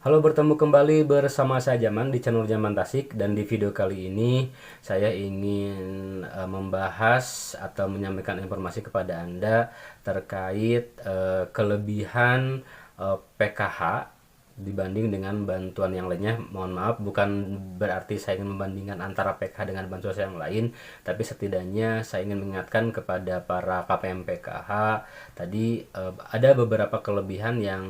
Halo, bertemu kembali bersama saya Jaman di channel Jaman Tasik, dan di video kali ini saya ingin membahas atau menyampaikan informasi kepada Anda terkait kelebihan PKH dibanding dengan bantuan yang lainnya. Mohon maaf, bukan berarti saya ingin membandingkan antara PKH dengan bantuan yang lain, tapi setidaknya saya ingin mengingatkan kepada para KPM PKH tadi ada beberapa kelebihan yang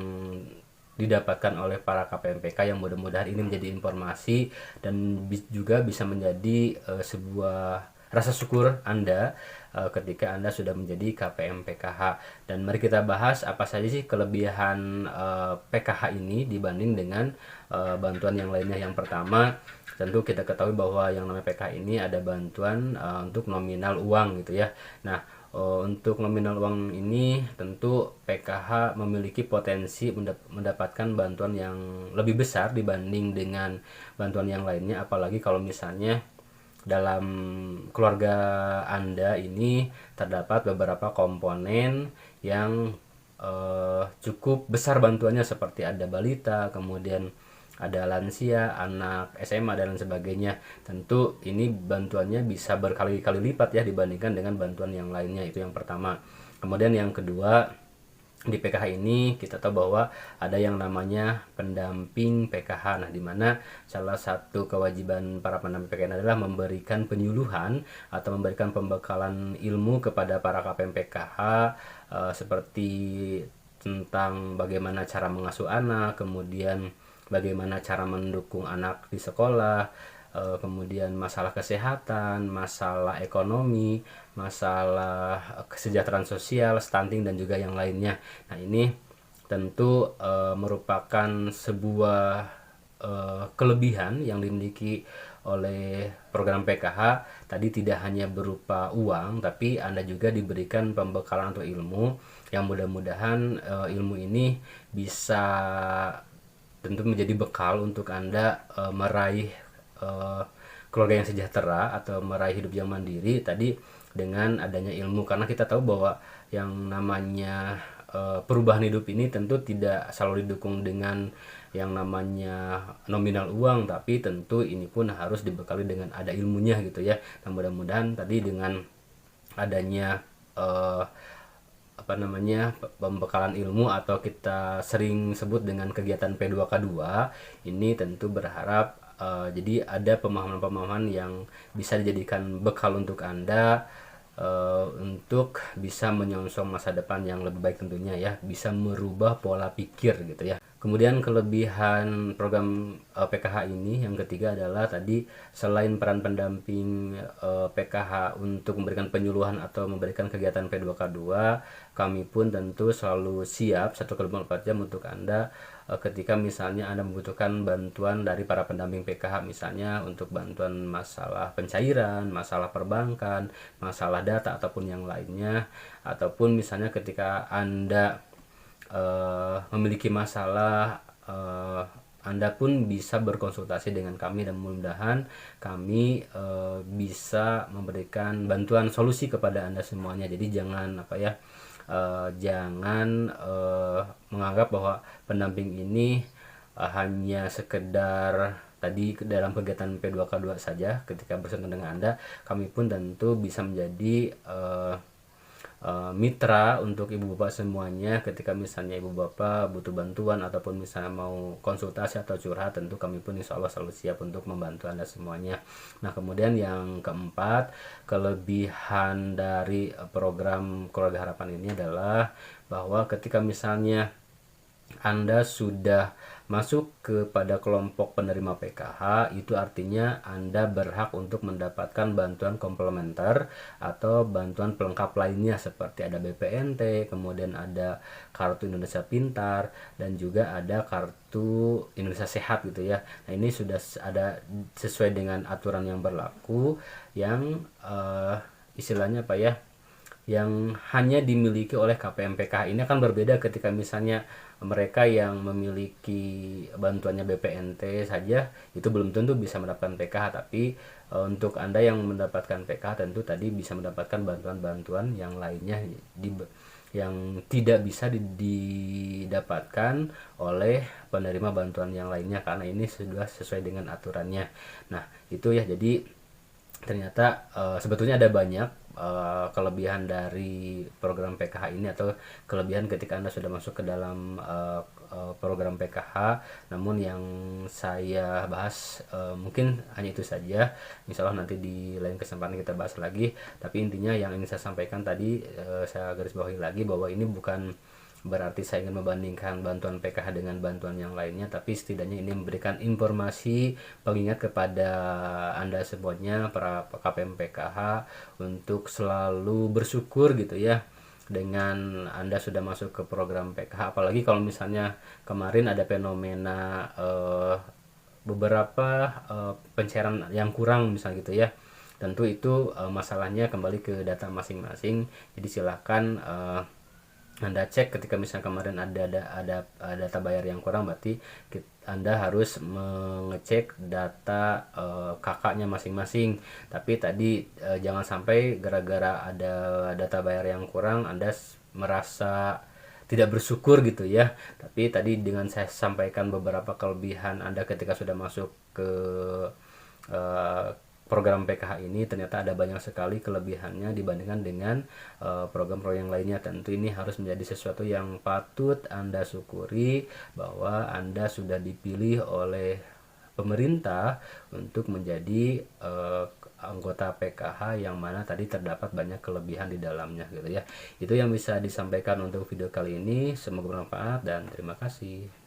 didapatkan oleh para KPMPK yang mudah-mudahan ini menjadi informasi dan juga bisa menjadi sebuah rasa syukur Anda ketika Anda sudah menjadi KPM PKH. Dan mari kita bahas apa saja sih kelebihan PKH ini dibanding dengan bantuan yang lainnya. Yang pertama, tentu kita ketahui bahwa yang namanya PKH ini ada bantuan untuk nominal uang gitu ya. Nah, untuk nominal uang ini tentu PKH memiliki potensi mendapatkan bantuan yang lebih besar dibanding dengan bantuan yang lainnya, apalagi kalau misalnya dalam keluarga Anda ini terdapat beberapa komponen yang cukup besar bantuannya, seperti ada balita, kemudian ada lansia, anak SMA, dan lain sebagainya. Tentu ini bantuannya bisa berkali-kali lipat ya dibandingkan dengan bantuan yang lainnya. Itu yang pertama. Kemudian yang kedua, di PKH ini kita tahu bahwa ada yang namanya pendamping PKH. Nah, di mana salah satu kewajiban para pendamping PKH adalah memberikan penyuluhan atau memberikan pembekalan ilmu kepada para KPM PKH seperti tentang bagaimana cara mengasuh anak, kemudian bagaimana cara mendukung anak di sekolah, kemudian masalah kesehatan, masalah ekonomi, masalah kesejahteraan sosial, stunting, dan juga yang lainnya. Nah, ini tentu merupakan sebuah kelebihan yang dimiliki oleh program PKH. Tadi tidak hanya berupa uang, tapi Anda juga diberikan pembekalan atau ilmu yang mudah-mudahan ilmu ini bisa tentu menjadi bekal untuk Anda meraih keluarga yang sejahtera atau meraih hidup yang mandiri tadi dengan adanya ilmu. Karena kita tahu bahwa yang namanya perubahan hidup ini tentu tidak selalu didukung dengan yang namanya nominal uang, tapi tentu ini pun harus dibekali dengan ada ilmunya gitu ya. Nah, mudah-mudahan tadi dengan adanya pembekalan ilmu atau kita sering sebut dengan kegiatan P2K2 ini, tentu berharap jadi ada pemahaman-pemahaman yang bisa dijadikan bekal untuk Anda untuk bisa menyongsong masa depan yang lebih baik, tentunya ya, bisa merubah pola pikir gitu ya. Kemudian kelebihan program PKH ini yang ketiga adalah tadi, selain peran pendamping PKH untuk memberikan penyuluhan atau memberikan kegiatan P2K2, kami pun tentu selalu siap 1x24 jam untuk Anda ketika misalnya Anda membutuhkan bantuan dari para pendamping PKH, misalnya untuk bantuan masalah pencairan, masalah perbankan, masalah data, ataupun yang lainnya. Ataupun misalnya ketika Anda memiliki masalah, Anda pun bisa berkonsultasi dengan kami, dan mudah-mudahan kami bisa memberikan bantuan solusi kepada Anda semuanya. Jadi jangan menganggap bahwa pendamping ini hanya sekedar tadi dalam kegiatan P2K2 saja. Ketika bersama dengan Anda, kami pun tentu bisa menjadi mitra untuk ibu bapak semuanya. Ketika misalnya ibu bapak butuh bantuan ataupun misalnya mau konsultasi atau curhat, tentu kami pun insya Allah selalu siap untuk membantu Anda semuanya. Nah, kemudian yang keempat, kelebihan dari program Keluarga Harapan ini adalah bahwa ketika misalnya Anda sudah masuk kepada kelompok penerima PKH, itu artinya Anda berhak untuk mendapatkan bantuan komplementer atau bantuan pelengkap lainnya, seperti ada BPNT, kemudian ada Kartu Indonesia Pintar, dan juga ada Kartu Indonesia Sehat gitu ya. Nah, ini sudah ada sesuai dengan aturan yang berlaku, yang istilahnya yang hanya dimiliki oleh KPM PKH. Ini akan berbeda ketika misalnya mereka yang memiliki bantuannya BPNT saja itu belum tentu bisa mendapatkan PKH, tapi untuk Anda yang mendapatkan PKH tentu tadi bisa mendapatkan bantuan-bantuan yang lainnya yang tidak bisa didapatkan oleh penerima bantuan yang lainnya karena ini sudah sesuai dengan aturannya. Nah, itu ya, jadi ternyata sebetulnya ada banyak kelebihan dari program PKH ini atau kelebihan ketika Anda sudah masuk ke dalam program PKH. Namun yang saya bahas mungkin hanya itu saja. Insya Allah nanti di lain kesempatan kita bahas lagi. Tapi intinya yang ingin saya sampaikan tadi, saya garis bawahi lagi bahwa ini bukan berarti saya ingin membandingkan bantuan PKH dengan bantuan yang lainnya, tapi setidaknya ini memberikan informasi pengingat kepada Anda semuanya para KPM PKH untuk selalu bersyukur gitu ya dengan Anda sudah masuk ke program PKH. Apalagi kalau misalnya kemarin ada fenomena beberapa pencairan yang kurang misalnya gitu ya, tentu itu masalahnya kembali ke data masing-masing. Jadi silakan Anda cek ketika misalnya kemarin ada data bayar yang kurang, berarti Anda harus mengecek data kakaknya masing-masing. Tapi tadi jangan sampai gara-gara ada data bayar yang kurang Anda merasa tidak bersyukur gitu ya. Tapi tadi dengan saya sampaikan beberapa kelebihan Anda ketika sudah masuk ke program PKH ini, ternyata ada banyak sekali kelebihannya dibandingkan dengan program-program yang lainnya. Tentu ini harus menjadi sesuatu yang patut Anda syukuri bahwa Anda sudah dipilih oleh pemerintah untuk menjadi anggota PKH yang mana tadi terdapat banyak kelebihan di dalamnya gitu ya. Itu yang bisa disampaikan untuk video kali ini. Semoga bermanfaat dan terima kasih.